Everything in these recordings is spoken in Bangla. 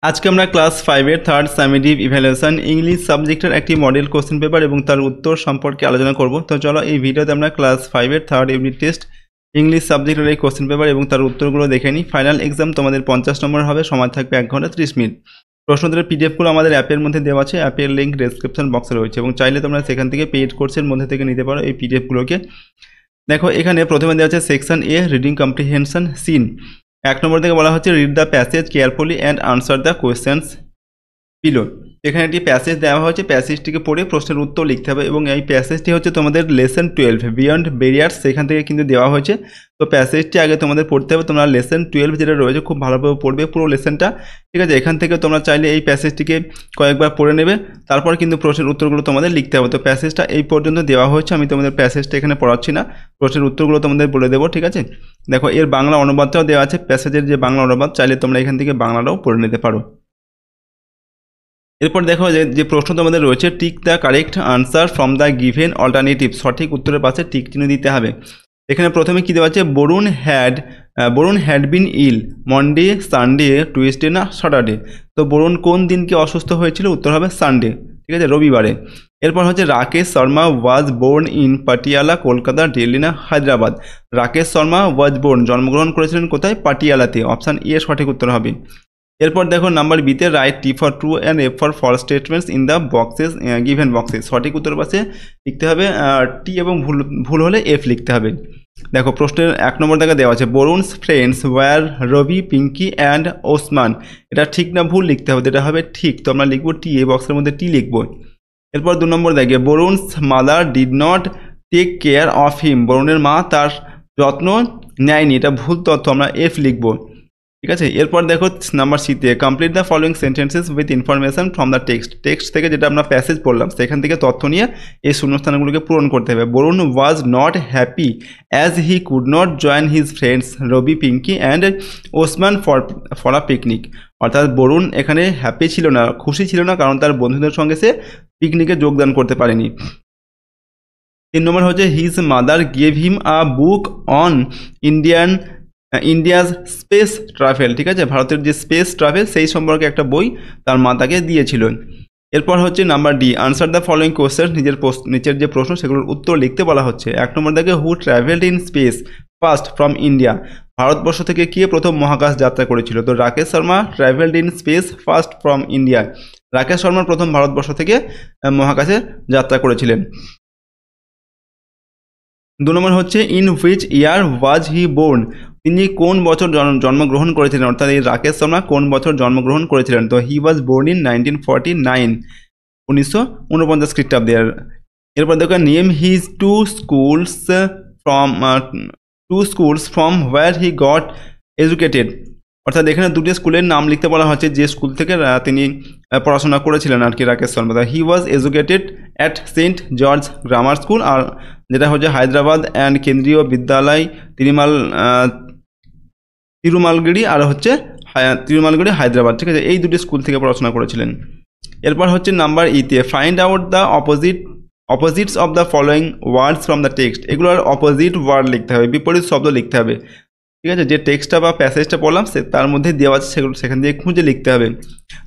আজকে আমরা ক্লাস 5 এর থার্ড সামেটিভ ইভ্যালুয়েশন ইংলিশ সাবজেক্টের একটি মডেল কোশ্চেন পেপার এবং তার উত্তর সম্পর্কে আলোচনা করব। তো চলো এই ভিডিওতে আমরা ক্লাস 5 এর থার্ড ইউনিট টেস্ট ইংলিশ সাবজেক্টের এই কোশ্চেন পেপার এবং তার উত্তরগুলো দেখে নিই। ফাইনাল এক্সাম তোমাদের 50 নম্বর হবে, সময় থাকবে 1 ঘন্টা 30 মিনিট। প্রশ্নোত্তরের পিডিএফগুলো আমাদের অ্যাপের মধ্যে দেওয়া আছে, অ্যাপের লিঙ্ক ডেসক্রিপশন বক্সে রয়েছে এবং চাইলে তোমরা সেখান থেকে পেইড কোর্সের মধ্যে থেকে নিতে পারো এই পিডিএফগুলোকে। দেখো এখানে প্রথমে দেওয়া আছে সেকশন এ রিডিং কম্প্রিহেনশন সিন। 1 নম্বর থেকে বলা হচ্ছে read the passage carefully and answer the questions below. এখানে একটি প্যাসেজ দেওয়া হয়েছে, প্যাসেজটিকে পড়ে প্রশ্নের উত্তর লিখতে হবে এবং এই প্যাসেজটি হচ্ছে তোমাদের লেসন 12 বিয়ন্ড ব্যারিয়ার্স, সেখান থেকে কিন্তু দেওয়া হয়েছে। তো প্যাসেজটি আগে তোমাদের পড়তে হবে, তোমরা লেসন 12 যেটা রয়েছে খুব ভালোভাবে পড়বে পুরো লেসনটা, ঠিক আছে। এখান থেকে তোমরা চাইলে এই প্যাসেজটিকে কয়েকবার পড়ে নেবে, তারপর কিন্তু প্রশ্নের উত্তরগুলো তোমাদের লিখতে হবে। তো প্যাসেজটা এই পর্যন্ত দেওয়া হয়েছে, আমি তোমাদের প্যাসেজটা এখানে পড়াচ্ছি না, প্রশ্নের উত্তরগুলো তোমাদের বলে দেবো, ঠিক আছে। দেখো এর বাংলা অনুবাদটাও দেওয়া আছে, প্যাসেজের যে বাংলা অনুবাদ, চাইলে তোমরা এখান থেকে বাংলাটাও পড়ে নিতে পারো। এরপর দেখো যে প্রশ্ন তোমাদের রয়েছে tick the correct answer from the given alternative, সঠিক উত্তরের পাশে টিক চিহ্ন দিতে হবে। এখানে প্রথমে কী দেওয়া আছে, Varun had been ill Monday Sunday Tuesday না স্যাটারডে। তো বরুণ কোন দিনকে অসুস্থ হয়েছিল, উত্তর হবে সানডে, ঠিক আছে, রবিবারে। এরপর হচ্ছে Rakesh Sharma was born in Patiala Kolkata Delhi না হায়দ্রাবাদ। রাকেশ শর্মা ওয়াজ বোর্ন জন্মগ্রহণ করেছিলেন কোথায়, পাটিয়ালাতে, অপশান এ সঠিক উত্তর হবে। এরপর দেখো নাম্বার বিতে write T for true and F for false statements in the boxes given boxes, সঠিক উত্তর পাশে লিখতে হবে টি এবং ভুল হলে এফ লিখতে হবে। দেখো প্রশ্নের 1 নম্বর দেখা দেওয়া আছে Varun's friends were Ravi Pinky and Osman, এটা ঠিক না ভুল লিখতে হবে, এটা হবে ঠিক, তো আমরা লিখবো টি, এই বক্সের মধ্যে টি লিখবো। এরপর 2 নম্বর দেখে Varun's mother did not take care of him, বরুণের মা তার যত্ন নেয়নি, এটা ভুল তথ্য, আমরা এফ লিখবো, ঠিক আছে। এরপর দেখো নাম্বার সিতে complete the following sentences with information from the text থেকে যেটা আমরা প্যাসেজ পড়লাম সেখান থেকে তথ্য নিয়ে এই শূন্যস্থানগুলোকে পূরণ করতে হবে। Varun was not happy as he could not join his friends Ravi Pinky and Osman for a picnic, অর্থাৎ বরুণ এখানে হ্যাপি ছিল না, খুশি ছিল না, কারণ তার বন্ধুদের সঙ্গে সে পিকনিকে যোগদান করতে পারেনি। 3 নম্বর হচ্ছে his mother gave him a book on India's space travel, ঠিক আছে, ভারতের যে স্পেস ট্রাভেল সেই সম্পর্কে একটা বই তার মা তাকে দিয়েছিলেন। এরপর হচ্ছে number D answer the following question, নিচের যে প্রশ্ন সেগুলোর উত্তর লিখতে বলা হচ্ছে। 1 নম্বর দেখে who travelled in space first from India, ভারতবর্ষ থেকে কে প্রথম মহাকাশ যাত্রা করেছিল, তো Rakesh Sharma travelled in space first from India, Rakesh Sharma প্রথম ভারতবর্ষ থেকে মহাকাশে যাত্রা করেছিলেন। 2 নম্বর হচ্ছে in which year was he born, তিনি কোন বছর জন্মগ্রহণ করেছিলেন, অর্থাৎ এই রাকেশ শর্মা কোন বছর জন্মগ্রহণ করেছিলেন, তো হি ওয়াজ বোর্ন ইন 1949, 1949 খ্রিস্টাব্দে। এরপর দেখো name his two schools from where he got educated, অর্থাৎ এখানে দুটি স্কুলের নাম লিখতে বলা হচ্ছে যে স্কুল থেকে তিনি পড়াশোনা করেছিলেন আর কি Rakesh Sharma. He was educated at Saint George grammar school, আর যেটা হচ্ছে হায়দ্রাবাদ অ্যান্ড কেন্দ্রীয় বিদ্যালয় তিরুমালগিরি, আর হচ্ছে তিরুমালগিরি হায়দ্রাবাদ, ঠিক আছে, এই দুটি স্কুল থেকে পড়াশোনা করেছিলেন। এরপর হচ্ছে নাম্বার ইতে find out the opposites of the following words from the text, এগুলোর অপোজিট ওয়ার্ড লিখতে হবে, বিপরীত শব্দ লিখতে হবে, ঠিক আছে। যে টেক্সটটা বা প্যাসেজটা পড়লাম তার মধ্যে দেওয়া আছে সেগুলো সেখান থেকে খুঁজে লিখতে হবে।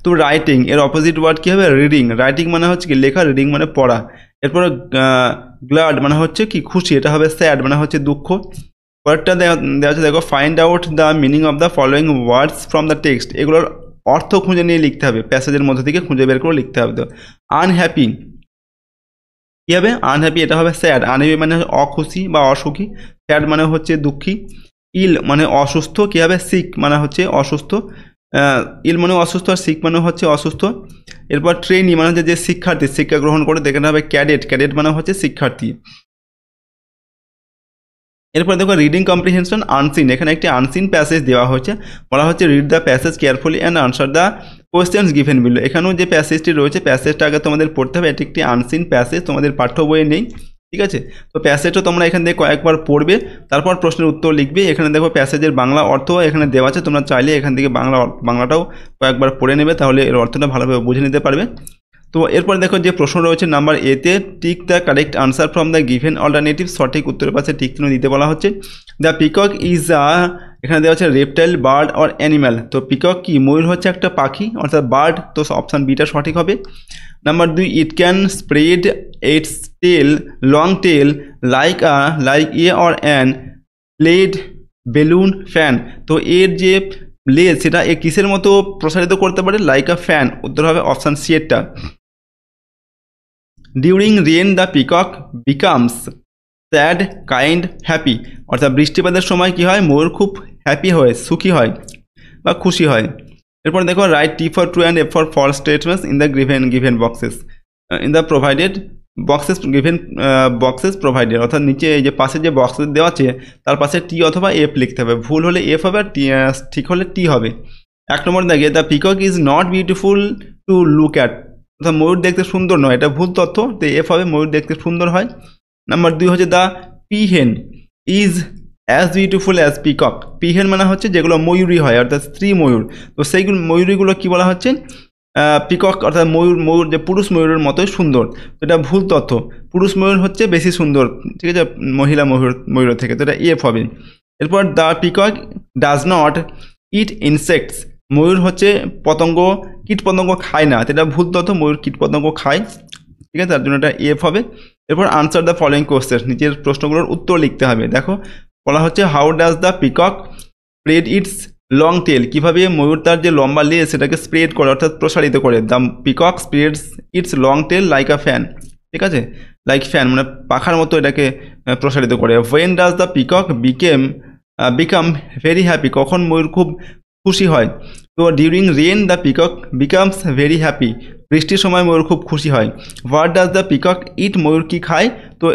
তো রাইটিং এর অপোজিট ওয়ার্ড কী হবে, রিডিং, রাইটিং মানে হচ্ছে কি লেখা, রিডিং মানে পড়া। এরপরে গ্ল্যাড মানে হচ্ছে কি খুশি, এটা হবে স্যাড মানে হচ্ছে দুঃখ। পরেরটা দেওয়া আছে দেখো find out the meaning of the following words from the text, এগুলোর অর্থ খুঁজে নিয়ে লিখতে হবে, প্যাসেজের মধ্যে থেকে খুঁজে বের করে লিখতে হবে। তো আনহ্যাপি কী হবে, আনহ্যাপি এটা হবে স্যাড, আনহ্যাপি মানে অখুশি বা অসুখী, স্যাড মানে হচ্ছে দুঃখী, ইল মানে অসুস্থ, কী হবে সিক মানে হচ্ছে অসুস্থ, ইল মানে অসুস্থ আর সিক মানে হচ্ছে অসুস্থ। এরপর ট্রেনি মানে হচ্ছে যে শিক্ষার্থী শিক্ষা গ্রহণ করে, দেখানো হবে ক্যাডেট মানে হচ্ছে শিক্ষার্থী। এরপর দেখো রিডিং কম্প্রিহেনশন আনসিন, এখানে একটি আনসিন প্যাসেজ দেওয়া হয়েছে, বলা হচ্ছে read the passage carefully and answer the questions given below. এখানেও যে প্যাসেজটি রয়েছে প্যাসেজটা আগে তোমাদের পড়তে হবে, এটি একটি আনসিন প্যাসেজ, তোমাদের পাঠ্য বইয়ে নেই, ঠিক আছে। তো প্যাসেজটা তোমরা এখান থেকে কয়েকবার পড়বে, তারপর প্রশ্নের উত্তর লিখবে। এখানে দেখো প্যাসেজের বাংলা অর্থ এখানে দেওয়া আছে, তোমরা চাইলে এখান থেকে বাংলাটাও কয়েকবার পড়ে নেবে, তাহলে এর অর্থটা ভালোভাবে বুঝে নিতে পারবে। তো এরপর দেখো যে প্রশ্ন রয়েছে নাম্বার এতে, tick the correct answer from the given alternative, সঠিক উত্তরের পাশে টিক চিহ্ন দিতে বলা হচ্ছে। দ্য পিকক ইজ এখানে দেওয়া হচ্ছে রেপটাইল, বার্ড অর অ্যানিম্যাল। তো পিকক কি, ময়ূর হচ্ছে একটা পাখি অর্থাৎ বার্ড, তো অপশান বিটা সঠিক হবে। Number 2, it can spread its tail, long tail, like a or an played balloon fan. তো এর যে লেজ সেটা এ কিসের মতো প্রসারিত করতে পারে, লাইক আ ফ্যান। উত্তর হবে অপশান সি এরটা। During rain the peacock becomes sad, kind, happy. অর্থাৎ বৃষ্টিপাতের সময় কি হয়, ময়ূর খুব হ্যাপি হয়, সুখী হয় বা খুশি হয়। এরপর দেখো write T for true and F for false statements in the given boxes, in the provided boxes, given boxes provided. অর্থাৎ নিচে এই যে পাশে যে বক্স দেওয়া আছে তার পাশে টি অথবা এফ লিখতে হবে, ভুল হলে এফ হবে আর ঠিক হলে টি হবে। 1 নম্বর দেখে the peacock is not beautiful to look at, অর্থাৎ ময়ূর দেখতে সুন্দর নয়, এটা ভুল তথ্য, তো এফ হবে, ময়ূর দেখতে সুন্দর হয়। নাম্বার 2 হচ্ছে the peahen is as beautiful as peacock. Peahen মানে হচ্ছে যেগুলো ময়ূরী হয় অর্থাৎ স্ত্রী ময়ূর, তো সেইগুলো ময়ূরীগুলো কী বলা হচ্ছে, পিকক অর্থাৎ ময়ূর যে পুরুষ ময়ূরের মতোই সুন্দর, তো এটা ভুল তথ্য, পুরুষ ময়ূর হচ্ছে বেশি সুন্দর, ঠিক আছে, মহিলা ময়ূর থেকে, তো এটা এফ হবে। এরপর the peacock does not eat insects, ময়ূর হচ্ছে পতঙ্গ, কীট পতঙ্গ খায় না, তো এটা ভুল তথ্য, ময়ূর কীট পতঙ্গ খায়, ঠিক আছে, তার জন্য এটা এফ হবে। এরপর আনসার দ্য ফলোয়িং কোয়েশ্চেন, নিচের প্রশ্নগুলোর উত্তর লিখতে হবে। দেখো বলা হচ্ছে how does the peacock spread it's long tail, কীভাবে ময়ূর তার যে লম্বা লেজ সেটাকে স্প্রেড করে অর্থাৎ প্রসারিত করে। The peacock spreads it's long tail like a fan, ঠিক আছে, লাইক ফ্যান মানে পাখার মতো এটাকে প্রসারিত করে। When does the peacock become very happy, কখন ময়ূর খুব খুশি হয়, তো during rain the peacock becomes very happy, বৃষ্টির সময় ময়ূর খুব খুশি হয়। What does the peacock eat, ময়ূর কি খায়, তো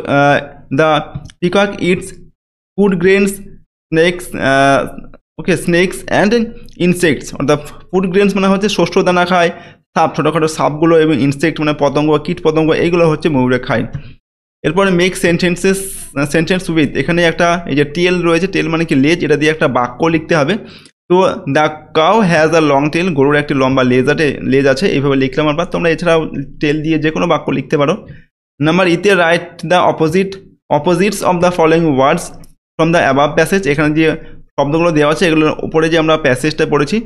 the peacock eats food grains, snakes, okay, snakes and insects. অর্থাৎ ফুড গ্রেনস মানে হচ্ছে শস্য দানা খায়, সাপ, ছোটোখাটো সাপগুলো, এবং ইনসেক্ট মানে পতঙ্গ, কীট পতঙ্গ, এইগুলো হচ্ছে ময়ূরে খায়। এরপরে মেক সেন্টেন্স উইথ, এখানে একটা এই যে টেল রয়েছে, টেল মানে কি লেজ, এটা দিয়ে একটা বাক্য লিখতে হবে। তো the cow has a long tail, গরুর একটি লম্বা লেজ আছে, এইভাবে লিখলাম। আবার তোমরা এছাড়াও টেল দিয়ে যে কোনো বাক্য লিখতে পারো। নাম্বার ইতে write the opposites of the following words from the above passage, এখানে যে শব্দগুলো দেওয়া আছে এগুলোর উপরে যে আমরা প্যাসেজটা পড়েছি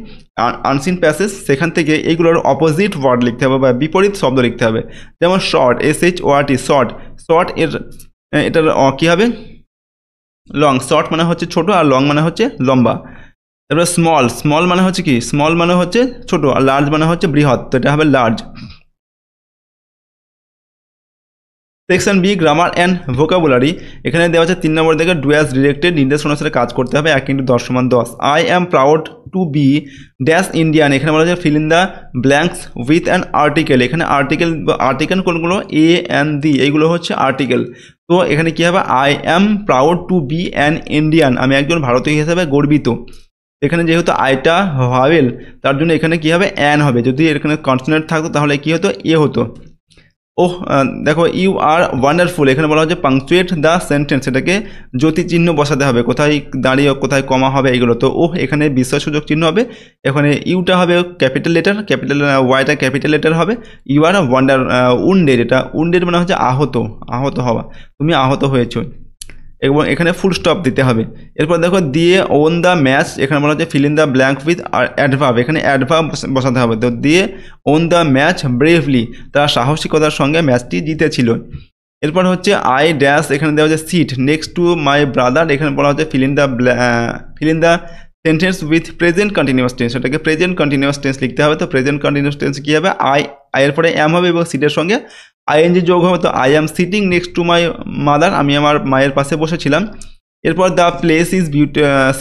আনসিন প্যাসেজ, সেখান থেকে এইগুলোর অপোজিট ওয়ার্ড লিখতে হবে বা বিপরীত শব্দ লিখতে হবে। যেমন শর্ট, SHORT, শর্ট এটার কী হবে, লং, শর্ট মানে হচ্ছে ছোট আর লং মানে হচ্ছে লম্বা। তারপরে স্মল মানে হচ্ছে কি, স্মল মানে হচ্ছে ছোট আর লার্জ মানে হচ্ছে বৃহৎ, তো এটা হবে large. Section B grammar and vocabulary, এখানে দেওয়া আছে 3 নম্বর থেকে ডু অ্যাজ ডিরেক্টেড, নির্দেশ অনুসারে কাজ করতে হবে। 1 × 10 = 10। I am proud to be dash Indian, এখানে বলা হচ্ছে fill in the blanks with an article, এখানে আর্টিকেল কোনগুলো, এ অ্যান্ড দি, এইগুলো হচ্ছে আর্টিকেল। তো এখানে কী হবে, I am proud to be an Indian, আমি একজন ভারতীয় হিসেবে গর্বিত। এখানে যেহেতু আইটা ভাওয়েল তার জন্য এখানে কী হবে, অ্যান হবে, যদি এখানে কনসোনেন্ট থাকতো তাহলে কী হতো, এ হতো। ওহ দেখো ইউ আর ওয়ান্ডারফুল, এখানে বলা হচ্ছে পাংচুয়েট দ্য সেন্টেন্স, এটাকে জ্যোতি চিহ্ন বসাতে হবে, কোথায় দাঁড়িয়ে কোথায় কমা হবে এইগুলো। তো ওহ এখানে বিস্ময়সূচক চিহ্ন হবে, এখানে ইউটা হবে ক্যাপিটাল লেটার, ওয়াইটা ক্যাপিটাল লেটার হবে। ইউ আর উন্ডেড, এটা উন্ডেড মানে হচ্ছে আহত হওয়া, তুমি আহত হয়েছো, এবং এখানে ফুল স্টপ দিতে হবে। এরপর দেখো দিয়ে ওন দ্য ম্যাচ, এখানে বলা হচ্ছে fill in the blank with adverb, এখানে অ্যাডভার্ব বসাতে হবে। তো দিয়ে ওন দ্য ম্যাচ ব্রেভলি, তারা সাহসিকতার সঙ্গে ম্যাচটি জিতেছিল। এরপর হচ্ছে আই ড্যাশ, এখানে দেওয়া হচ্ছে sit next to my brother, এখানে বলা হচ্ছে fill in the sentence with present continuous tense, এটাকে প্রেজেন্ট কন্টিনিউয়াস টেন্স লিখতে হবে। তো প্রেজেন্ট কন্টিনিউয়াস টেন্স কী হবে, আইয়ের পরে অ্যাম হবে এবং সিটের সঙ্গে আইএনজি যোগ হবে। তো I am sitting next to my mother, আমি আমার মায়ের পাশে বসেছিলাম। এরপর the place is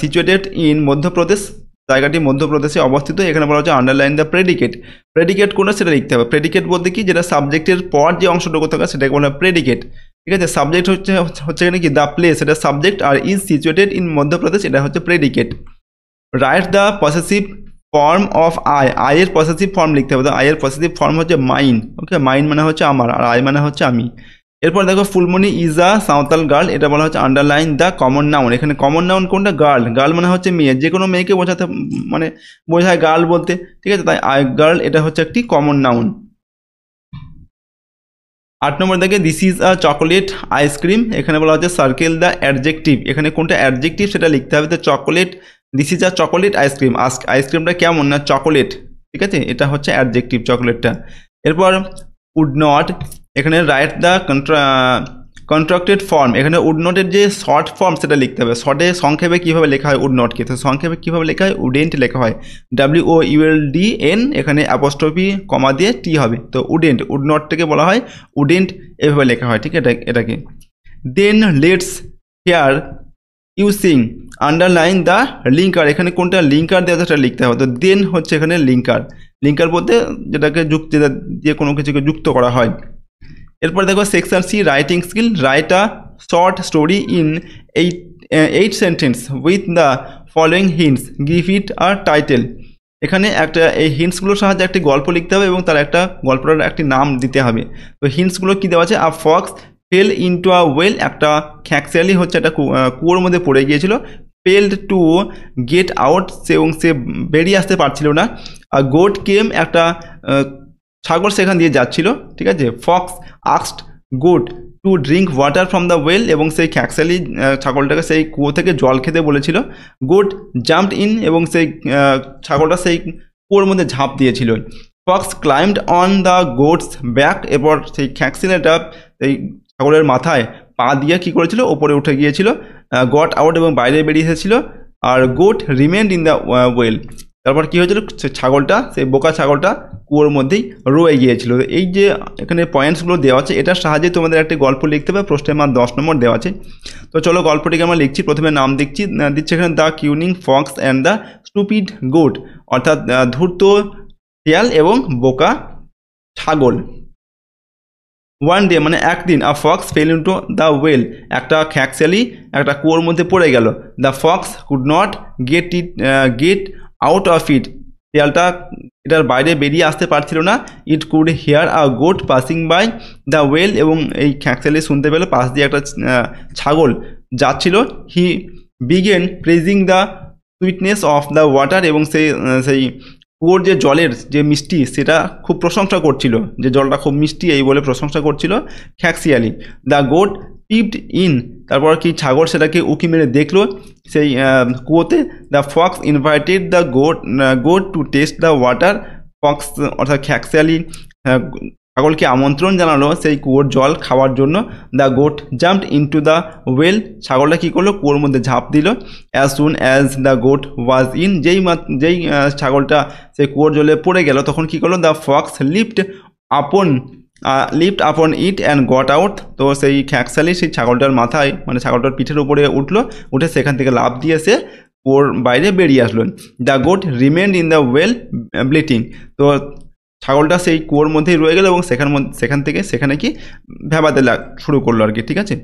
situated in Madhya Pradesh, জায়গাটি মধ্যপ্রদেশে অবস্থিত। এখানে বলা হচ্ছে আন্ডারলাইন দ্য প্রেডিকেট কোনটা সেটা লিখতে হবে। প্রেডিকেট বলতে কি, যেটা সাবজেক্টের পর যে অংশটুকু থাকে সেটাকে বলা হয় প্রেডিকেট, ঠিক আছে। সাবজেক্ট হচ্ছে এখানে কি দ্য প্লেস, এটা সাবজেক্ট, আর ইজ সিচুয়েটেড ইন মধ্যপ্রদেশ এটা হচ্ছে predicate. Right the possessive form of আইয়ের পসেসিভ ফর্ম লিখতে হবে। তো আইয়ের পসেসিভ ফর্ম হচ্ছে মাইন, ওকে, মাইন মানে হচ্ছে আমার আর আই মানে হচ্ছে আমি। এরপর দেখো Phulmoni is a Santhal girl, এটা বলা হচ্ছে আন্ডারলাইন দ্য কমন নাউন, এখানে কমন নাউন কোনটা, গার্ল মানে হচ্ছে মেয়ে, যে কোনো মেয়েকে বোঝাতে মানে বোঝায় গার্ল বলতে, ঠিক আছে, তাই গার্ল এটা হচ্ছে একটি কমন নাউন। 8 নম্বর দেখে this is a chocolate ice cream, এখানে বলা হচ্ছে সার্কেল দ্য অ্যাডজেক্টিভ, এখানে কোনটা অ্যাডজেক্টিভ সেটা লিখতে হবে। তো chocolate, this is a chocolate ice cream, আইসক্রিমটা কেমন না চকোলেট, ঠিক আছে, এটা হচ্ছে অ্যাডজেক্টিভ চকোলেটটা। এরপর উড নট, এখানে রাইট দ্য কন্ট্রাক্টেড ফর্ম, এখানে উড নটের যে শর্ট ফর্ম সেটা লিখতে হবে। শর্টে সংক্ষেপে কীভাবে লেখা হয় উড নটকে, তো সংক্ষেপে কীভাবে লেখা হয় উডেন্ট লেখা হয়, WOULDN, এখানে অ্যাপোস্ট্রফি কমা দিয়ে টি হবে, তো উডেন্ট, উড নটটাকে বলা হয় উডেন্ট, এভাবে লেখা হয়, ঠিক আছে এটাকে। Then let's hear you sing, underline the linker, এখানে কোনটা লিঙ্কার দেওয়া সেটা লিখতে হবে। তো দেন হচ্ছে এখানে লিঙ্কার, লিঙ্কার বলতে যেটাকে যেটা দিয়ে কোনো কিছুকে যুক্ত করা হয়। এরপর দেখো section C writing skill, write a short story in 8 sentence with the following hints, give it a title, এখানে একটা এই হিন্টসগুলোর সাহায্যে একটি গল্প লিখতে হবে এবং তার একটা গল্পটার একটি নাম দিতে হবে। তো হিন্টসগুলো কী দেওয়া আছে, a fox fell into a well, একটা খ্যাঁকশিয়ালি হচ্ছে একটা কুয়োর মধ্যে পড়ে গিয়েছিল, ফেলড টু গেট আউট, এবং সে বেরিয়ে আসতে পারছিল না। আর গোট কেম, একটা ছাগল সেখান দিয়ে যাচ্ছিল, ঠিক আছে। Fox asked goat to drink water from the well, এবং সেই খ্যাঁকশিয়ালি ছাগলটাকে সেই কুয়ো থেকে জল খেতে বলেছিল। গোট জাম্পড ইন, এবং সেই ছাগলটা সেই কুয়োর মধ্যে ঝাঁপ দিয়েছিল। Fox climbed on the goat's back, এরপর সেই খ্যাঁকশিয়ালিটা এই ছাগলের মাথায় পা দিয়ে কী করেছিল, ওপরে উঠে গিয়েছিল, গট আউট, এবং বাইরে বেরিয়ে এসেছিল। আর goat remained in the well, তারপর কী হয়েছিল, ছাগলটা, সেই বোকা ছাগলটা কুয়োর মধ্যেই রয়ে গিয়েছিল। এই যে এখানে পয়েন্টসগুলো দেওয়া আছে, এটার সাহায্যে তোমাদের একটা গল্প লিখতে হবে, প্রশ্নের মান 10 নম্বর দেওয়া আছে। তো চলো গল্পটিকে আমরা লিখছি। প্রথমে নাম দিচ্ছি এখানে the cunning fox and the stupid goat, অর্থাৎ ধূর্ত শিয়াল এবং বোকা ছাগল। ওয়ান ডে মানে একদিন, a fox fell into the well, একটা খ্যাঁকশিয়ালি একটা কুয়োর মধ্যে পড়ে গেল। The fox could not get out of it, শিয়ালটা এটার বাইরে বেরিয়ে আসতে পারছিল না। It could hear a goat passing by the well, এবং এই খ্যাঁকশিয়ালি শুনতে পেল পাশ দিয়ে একটা ছাগল যাচ্ছিল। He began praising the sweetness of the water, এবং সেই কুয়োর যে জলের যে মিষ্টি সেটা খুব প্রশংসা করছিল, যে জলটা খুব মিষ্টি এই বলে প্রশংসা করছিল খ্যাঁকশিয়ালি। দ্য গোট পিপড ইন, তারপর কি ছাগল সেটাকে উকি মেরে দেখলো সেই কুয়োতে। The fox invited the goat to taste the water, fox অর্থাৎ খ্যাঁকশিয়ালি ছাগলকে আমন্ত্রণ জানালো সেই কুয়োর জল খাওয়ার জন্য। The goat jumped into the well, ছাগলটা কী করলো, কুয়োর মধ্যে ঝাঁপ দিল। As soon as the goat was in, যেই ছাগলটা সেই কুয়োর জলে পড়ে গেল তখন কী করলো, দ্য ফক্স লিফট আপন ইট অ্যান্ড গট আউট, তো সেই খ্যাঁকশিয়ালি সেই ছাগলটার মাথায় মানে ছাগলটার পিঠের উপরে উঠে সেখান থেকে লাফ দিয়ে সে কুয়োর বাইরে বেরিয়ে আসলো। The goat remained in the well bleating, তো ছাগলটা সেই কুয়োর মধ্যেই রয়ে গেল এবং সেখানে কি ভেবাতে শুরু করলো আর কি, ঠিক আছে।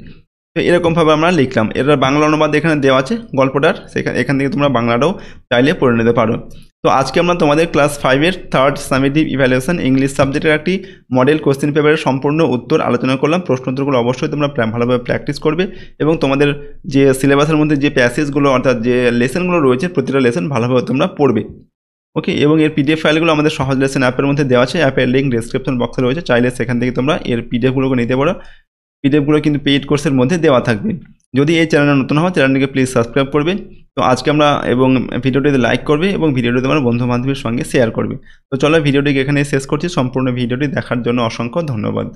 তো এরকমভাবে আমরা লিখলাম। এর বাংলা অনুবাদ এখানে দেওয়া আছে গল্পটার, এখান থেকে তোমরা বাংলাটাও চাইলে পড়ে নিতে পারো। তো আজকে আমরা তোমাদের ক্লাস 5-এর থার্ড সামেটিভ ইভ্যালুয়েশন ইংলিশ সাবজেক্টের একটি মডেল কোশ্চেন পেপারের সম্পূর্ণ উত্তর আলোচনা করলাম। প্রশ্ন উত্তরগুলো অবশ্যই তোমরা ভালোভাবে প্র্যাকটিস করবে এবং তোমাদের যে সিলেবাসের মধ্যে যে প্যাসেজগুলো অর্থাৎ যে লেসনগুলো রয়েছে প্রতিটা লেসন ভালোভাবে তোমরা পড়বে। ওকে, এবং এর পিডিএফ ফাইলগুলো আমাদের সহজ লেসন অ্যাপের মধ্যে দেওয়া আছে, অ্যাপের লিঙ্ক ডেসক্রিপশন বক্সে রয়েছে, চাইলে সেখান থেকে তোমরা এর পিডিএফগুলোকে নিতে পারো। পিডিএফগুলো কিন্তু পেইড কোর্সের মধ্যে দেওয়া থাকবে। যদি এই চ্যানেলে নতুন হও চ্যানেলটিকে প্লিজ সাবস্ক্রাইব করবে। তো আজকে আমরা এবং ভিডিওটিতে লাইক করবে এবং ভিডিওটি তোমার বন্ধু বান্ধবের সঙ্গে শেয়ার করবে। তো চলো ভিডিওটিকে এখানে শেষ করছি। সম্পূর্ণ ভিডিওটি দেখার জন্য অসংখ্য ধন্যবাদ।